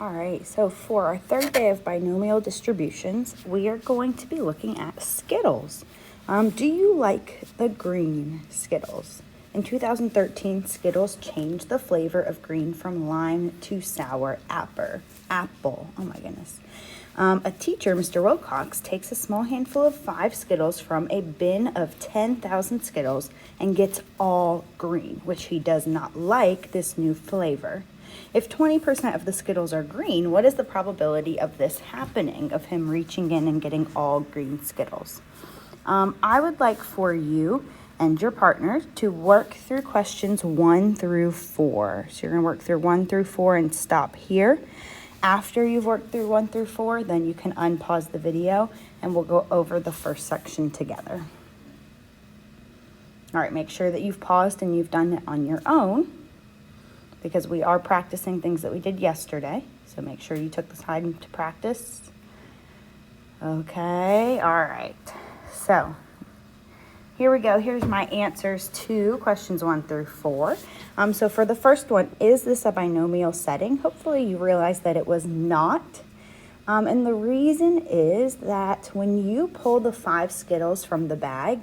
All right, so for our third day of binomial distributions, we are going to be looking at Skittles. Do you like the green Skittles? In 2013, Skittles changed the flavor of green from lime to sour apple. Oh my goodness. A teacher, Mr. Wilcox, takes a small handful of 5 Skittles from a bin of 10,000 Skittles and gets all green, which he does not like this new flavor. If 20% of the Skittles are green, what is the probability of this happening, of him reaching in and getting all green Skittles? I would like for you and your partner to work through questions 1 through 4. So you're going to work through 1 through 4 and stop here. After you've worked through 1 through 4, then you can unpause the video and we'll go over the first section together. All right, make sure that you've paused and you've done it on your own, because we are practicing things that we did yesterday. So make sure you took the time to practice. Okay, all right. So here we go. Here's my answers to questions 1 through 4. So for the first one, is this a binomial setting? Hopefully you realize that it was not. And the reason is that when you pull the 5 Skittles from the bag,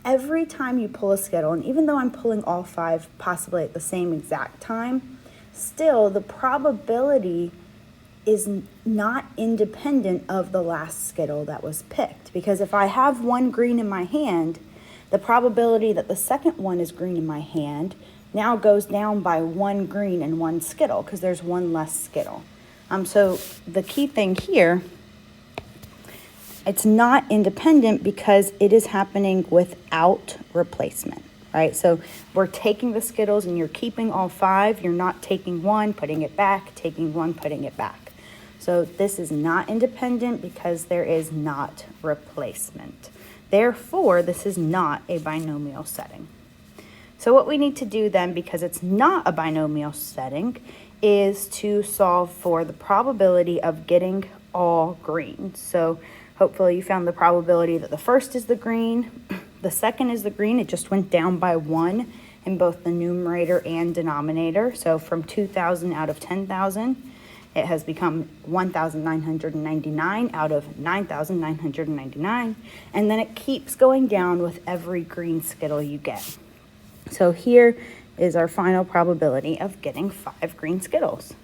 every time you pull a Skittle, and even though I'm pulling all 5 possibly at the same exact time, still the probability is not independent of the last Skittle that was picked. Because if I have one green in my hand, the probability that the second one is green in my hand now goes down by 1 green and 1 Skittle, because there's 1 less Skittle. So the key thing here, it's not independent because it is happening without replacement, right? So we're taking the Skittles and you're keeping all 5. You're not taking 1, putting it back, taking 1, putting it back. So this is not independent because there is not replacement. Therefore, this is not a binomial setting. So what we need to do then, because it's not a binomial setting, is to solve for the probability of getting all green. So hopefully you found the probability that the first is the green, the second is the green. It just went down by 1 in both the numerator and denominator. So from 2,000 out of 10,000, it has become 1,999 out of 9,999. And then it keeps going down with every green Skittle you get. So here is our final probability of getting 5 green Skittles.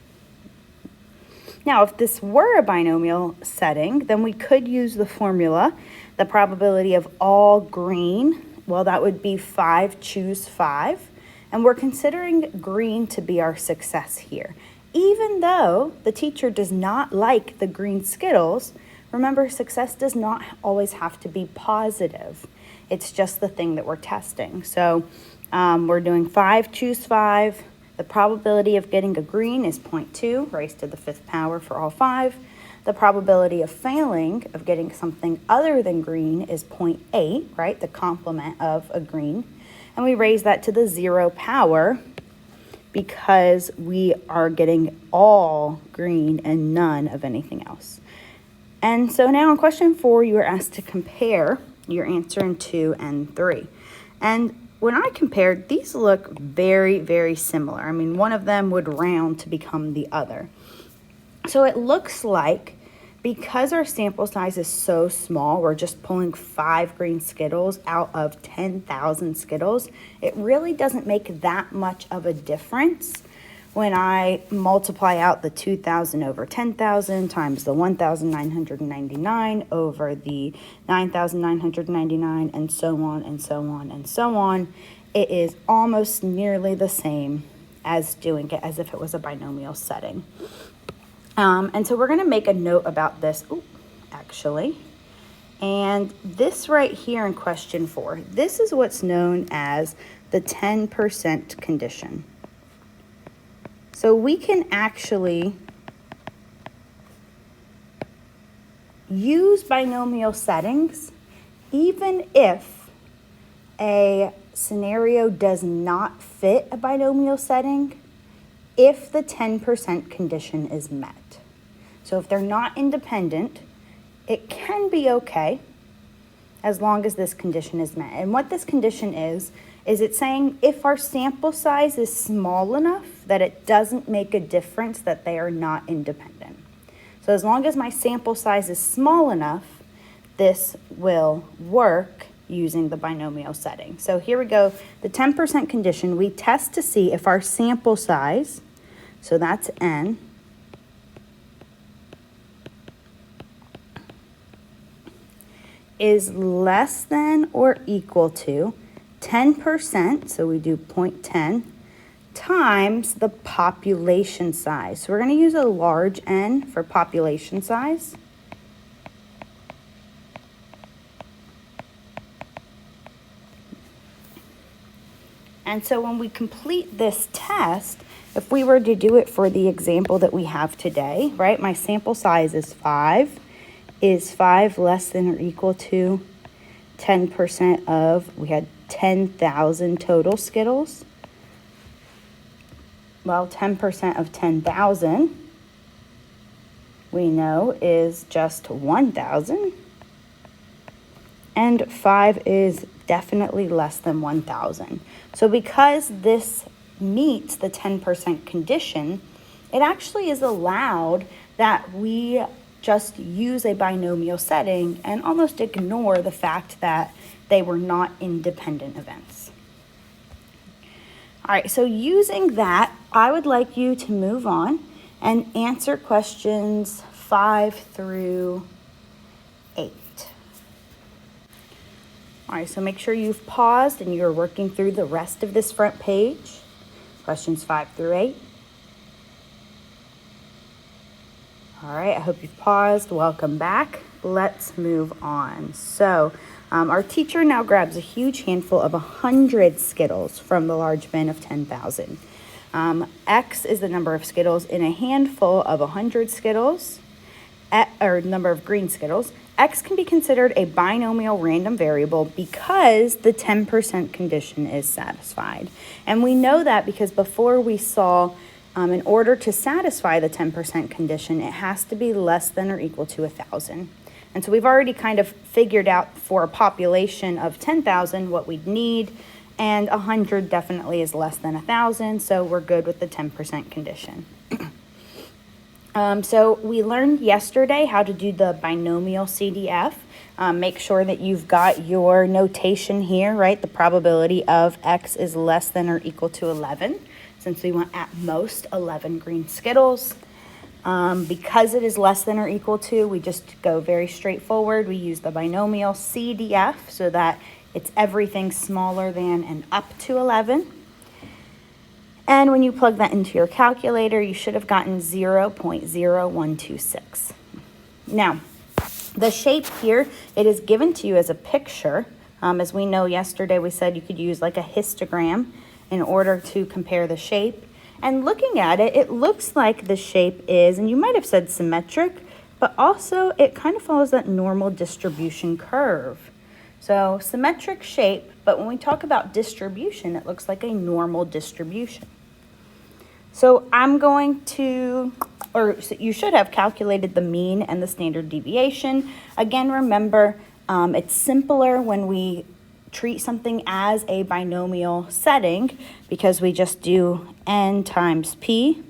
Now, if this were a binomial setting, then we could use the formula, the probability of all green. Well, that would be 5 choose 5. And we're considering green to be our success here. Even though the teacher does not like the green Skittles, remember, success does not always have to be positive. It's just the thing that we're testing. So we're doing 5 choose 5. The probability of getting a green is 0.2, raised to the 5th power for all 5. The probability of failing, of getting something other than green, is 0.8, right? The complement of a green. And we raise that to the 0 power because we are getting all green and none of anything else. And so now in question 4, you are asked to compare your answer in 2 and 3. And when I compared, these look very, very similar. I mean, one of them would round to become the other. So it looks like because our sample size is so small, we're just pulling 5 green Skittles out of 10,000 Skittles, it really doesn't make that much of a difference when I multiply out the 2,000 over 10,000 times the 1,999 over the 9,999, and so on and so on and so on. It is almost nearly the same as doing it as if it was a binomial setting. And so we're going to make a note about this, actually. And this right here in question 4, this is what's known as the 10% condition. So we can actually use binomial settings even if a scenario does not fit a binomial setting, if the 10% condition is met. So if they're not independent, it can be okay as long as this condition is met. And what this condition is it's saying if our sample size is small enough that it doesn't make a difference that they are not independent. So as long as my sample size is small enough, this will work using the binomial setting. So here we go, the 10% condition, we test to see if our sample size, so that's n, is less than or equal to 10%, so we do 0.10, times the population size. So we're going to use a large N for population size. And so when we complete this test, if we were to do it for the example that we have today, right, my sample size is 5. Is 5 less than or equal to 10% of, we had 10,000 total Skittles? Well, 10% of 10,000, we know, is just 1,000. And 5 is definitely less than 1,000. So because this meets the 10% condition, it actually is allowed that we just use a binomial setting and almost ignore the fact that they were not independent events. All right, so using that, I would like you to move on and answer questions 5 through 8. All right, so make sure you've paused and you're working through the rest of this front page, questions 5 through 8. All right, I hope you've paused. Welcome back. Let's move on. So our teacher now grabs a huge handful of 100 Skittles from the large bin of 10,000. X is the number of Skittles in a handful of 100 Skittles, or number of green Skittles. X can be considered a binomial random variable because the 10% condition is satisfied. And we know that because before we saw in order to satisfy the 10% condition, it has to be less than or equal to 1,000. And so we've already kind of figured out for a population of 10,000 what we'd need, and 100 definitely is less than 1,000, so we're good with the 10% condition. So we learned yesterday how to do the binomial CDF. Make sure that you've got your notation here, right? The probability of X is less than or equal to 11. Since we want at most 11 green Skittles. Because it is less than or equal to, we just go very straightforward. We use the binomial CDF so that it's everything smaller than and up to 11. And when you plug that into your calculator, you should have gotten 0.0126. Now, the shape here, it is given to you as a picture. As we know yesterday, we said you could use like a histogram in order to compare the shape. And looking at it, it looks like the shape is, and you might have said symmetric, but also it kind of follows that normal distribution curve. So symmetric shape, but when we talk about distribution, it looks like a normal distribution. So I'm going to, so you should have calculated the mean and the standard deviation. Again, remember, it's simpler when we treat something as a binomial setting because we just do n times p.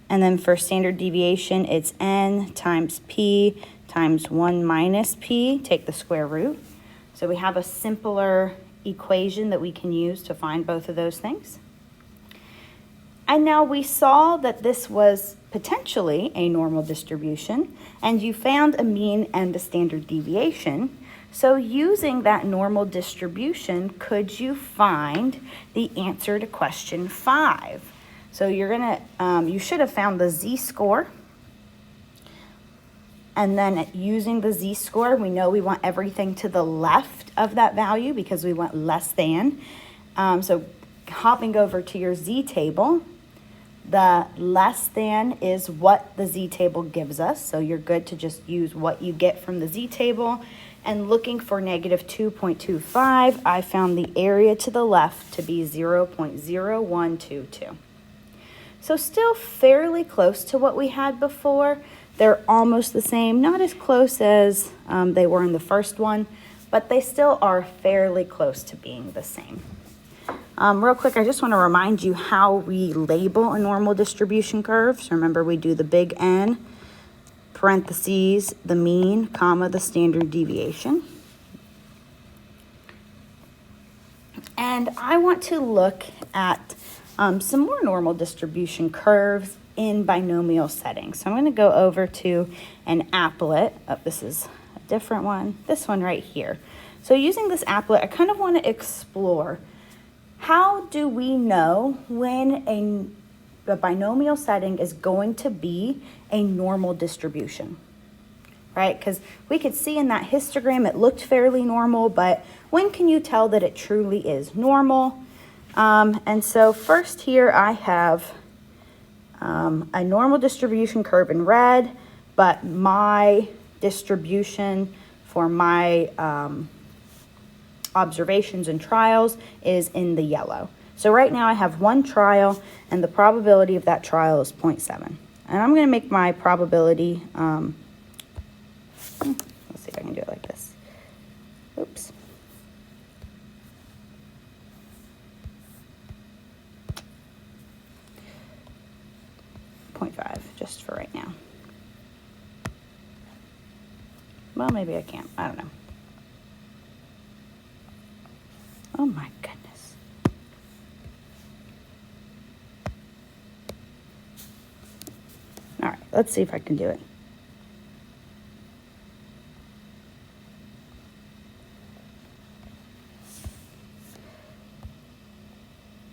And then for standard deviation, it's n times p times 1 minus p, take the square root. So we have a simpler equation that we can use to find both of those things. And now we saw that this was potentially a normal distribution, and you found a mean and a standard deviation. So using that normal distribution, could you find the answer to question 5? So you're gonna, you should have found the z-score. And then using the z-score, we know we want everything to the left of that value because we want less than. So hopping over to your z-table, the less than is what the z-table gives us. So you're good to just use what you get from the z-table. And looking for negative 2.25, I found the area to the left to be 0.0122. So still fairly close to what we had before. They're almost the same, not as close as they were in the first one, but they still are fairly close to being the same. Real quick, I just want to remind you how we label a normal distribution curve. So remember, we do the big N, parentheses, the mean, comma, the standard deviation. And I want to look at some more normal distribution curves in binomial settings. So I'm going to go over to an applet. Oh, this is a different one. This one right here. So using this applet, I kind of want to explore how do we know when a binomial setting is going to be a normal distribution, right? Because we could see in that histogram it looked fairly normal, but when can you tell that it truly is normal? And so first here I have a normal distribution curve in red, but my distribution for my observations and trials is in the yellow. So right now I have one trial and the probability of that trial is 0.7. And I'm going to make my probability, let's see if I can do it like this. Oops. Just for right now. Well, maybe I can't. I don't know. Oh my goodness. All right, let's see if I can do it.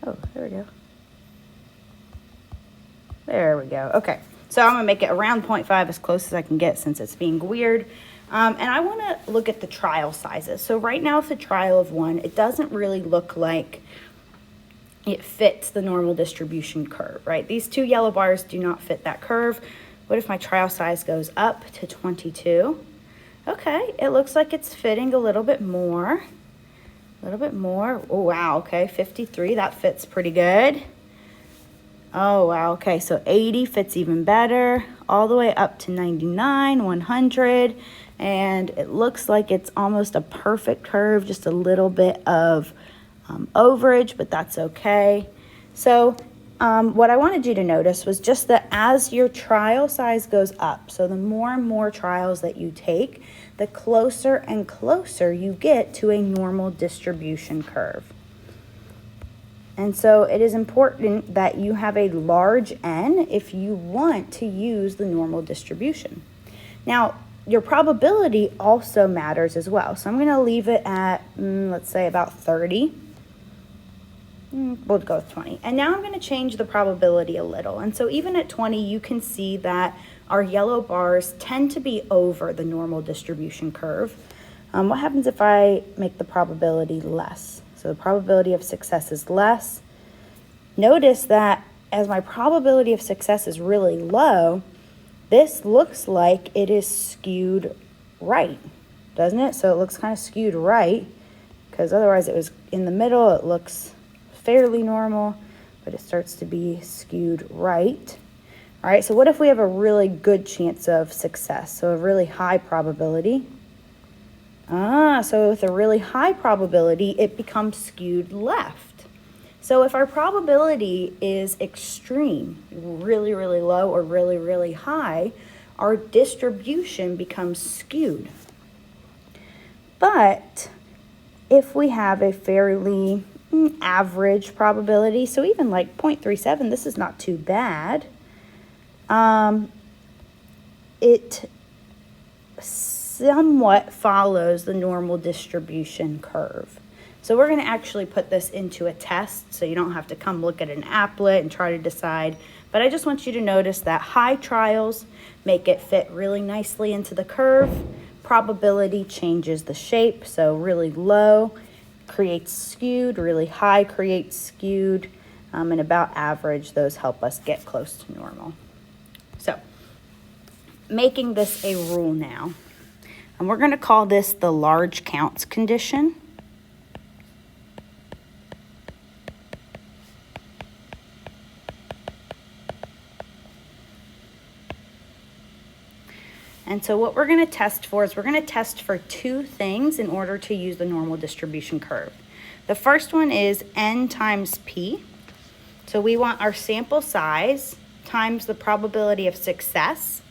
Oh, there we go. There we go. Okay. So I'm going to make it around 0.5 as close as I can get since it's being weird. And I want to look at the trial sizes. So right now, it's a trial of 1. It doesn't really look like it fits the normal distribution curve, right? These two yellow bars do not fit that curve. What if my trial size goes up to 22? Okay, it looks like it's fitting a little bit more. A little bit more. Oh, wow. Okay, 53. That fits pretty good. Oh, wow. Okay, so 80 fits even better, all the way up to 99, 100, and it looks like it's almost a perfect curve, just a little bit of overage, but that's okay. So what I wanted you to notice was just that as your trial size goes up, so the more and more trials that you take, the closer and closer you get to a normal distribution curve. And so it is important that you have a large N if you want to use the normal distribution. Now, your probability also matters as well. So I'm going to leave it at, let's say, about 30. We'll go with 20. And now I'm going to change the probability a little. And so even at 20, you can see that our yellow bars tend to be over the normal distribution curve. What happens if I make the probability less? So the probability of success is less. Notice that as my probability of success is really low, this looks like it is skewed right, doesn't it? So it looks kind of skewed right, because otherwise it was in the middle. It looks fairly normal, but it starts to be skewed right. All right, so what if we have a really good chance of success? So a really high probability. So with a really high probability, it becomes skewed left. So if our probability is extreme, really, really low or really, really high, our distribution becomes skewed. But if we have a fairly average probability, so even like 0.37, this is not too bad. It somewhat follows the normal distribution curve. So we're going to actually put this into a test, so you don't have to come look at an applet and try to decide. But I just want you to notice that high trials make it fit really nicely into the curve. Probability changes the shape, so really low creates skewed, really high creates skewed, and about average, those help us get close to normal. So making this a rule now. And we're going to call this the large counts condition. And so what we're going to test for is we're going to test for two things in order to use the normal distribution curve. The first one is n times p. So we want our sample size times the probability of success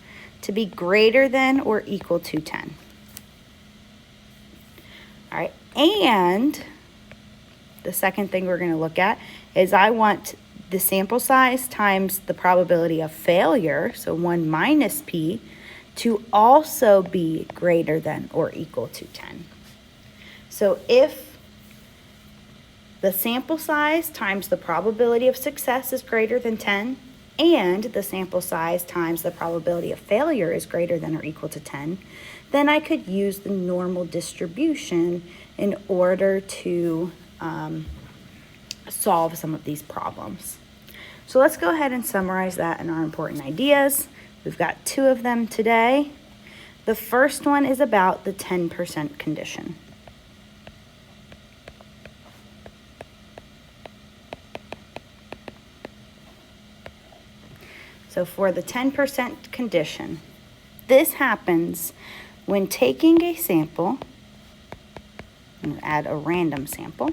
to be greater than or equal to 10. All right, and the second thing we're going to look at is I want the sample size times the probability of failure, so 1 minus p, to also be greater than or equal to 10. So if the sample size times the probability of success is greater than 10, and the sample size times the probability of failure is greater than or equal to 10, then I could use the normal distribution in order to solve some of these problems. So let's go ahead and summarize that in our important ideas. We've got 2 of them today. The first one is about the 10% condition. So for the 10% condition, this happens when taking a sample, I'm going to add a random sample,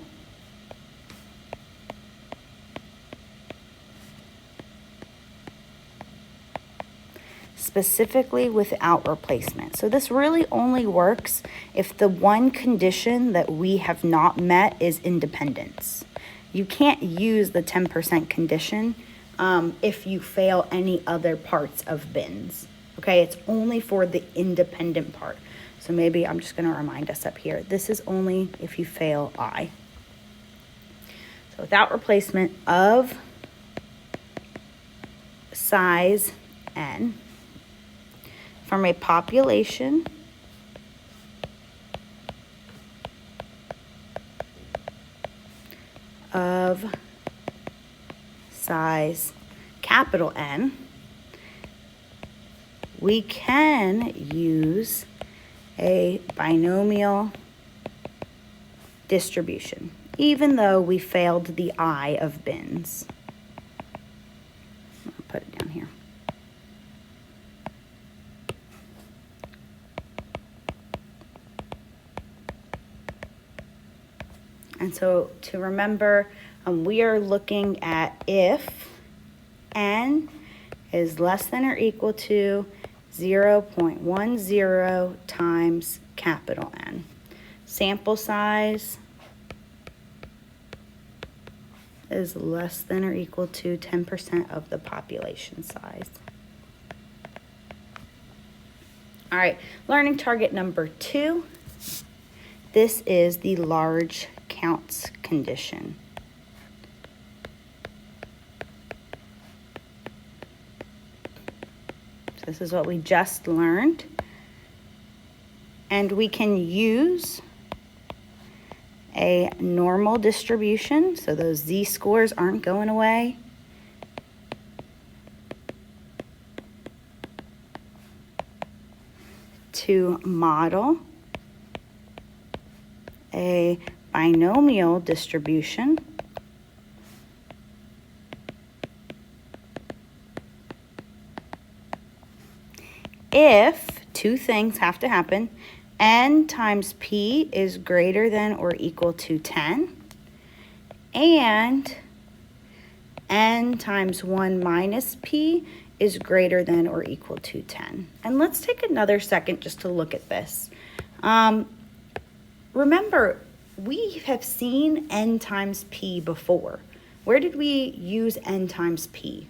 specifically without replacement. So this really only works if the one condition that we have not met is independence. You can't use the 10% condition if you fail any other parts of bins. Okay, it's only for the independent part. So maybe I'm just going to remind us up here. This is only if you fail I. So without replacement of size n from a population of size capital N, we can use a binomial distribution, even though we failed the I of bins. I'll put it down here. And so to remember, we are looking at if n is less than or equal to 0.10 times capital N. Sample size is less than or equal to 10% of the population size. All right, learning target number 2. This is the large counts condition. So this is what we just learned. And we can use a normal distribution, so those z-scores aren't going away. To model a binomial distribution if 2 things have to happen. N times P is greater than or equal to 10, and N times 1 minus P is greater than or equal to 10. And let's take another second just to look at this. Remember, we have seen N times P before. Where did we use N times P?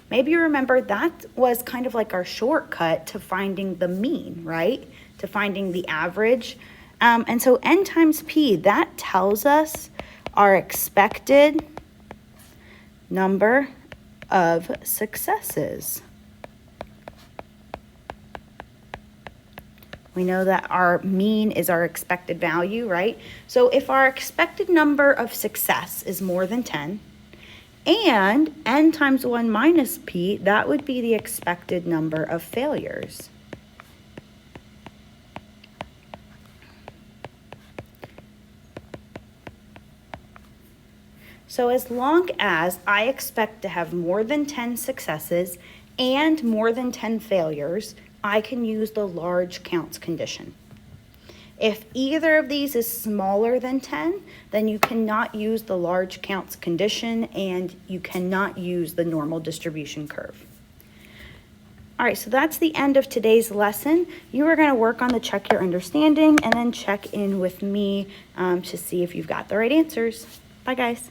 Maybe you remember that was kind of like our shortcut to finding the mean, right? To finding the average. And so N times P, that tells us our expected number of successes. We know that our mean is our expected value, right? So if our expected number of success is more than 10, and N times 1 minus P, that would be the expected number of failures. So as long as I expect to have more than 10 successes and more than 10 failures, I can use the large counts condition. If either of these is smaller than 10, then you cannot use the large counts condition and you cannot use the normal distribution curve. All right, so that's the end of today's lesson. You are going to work on the check your understanding and then check in with me to see if you've got the right answers. Bye, guys.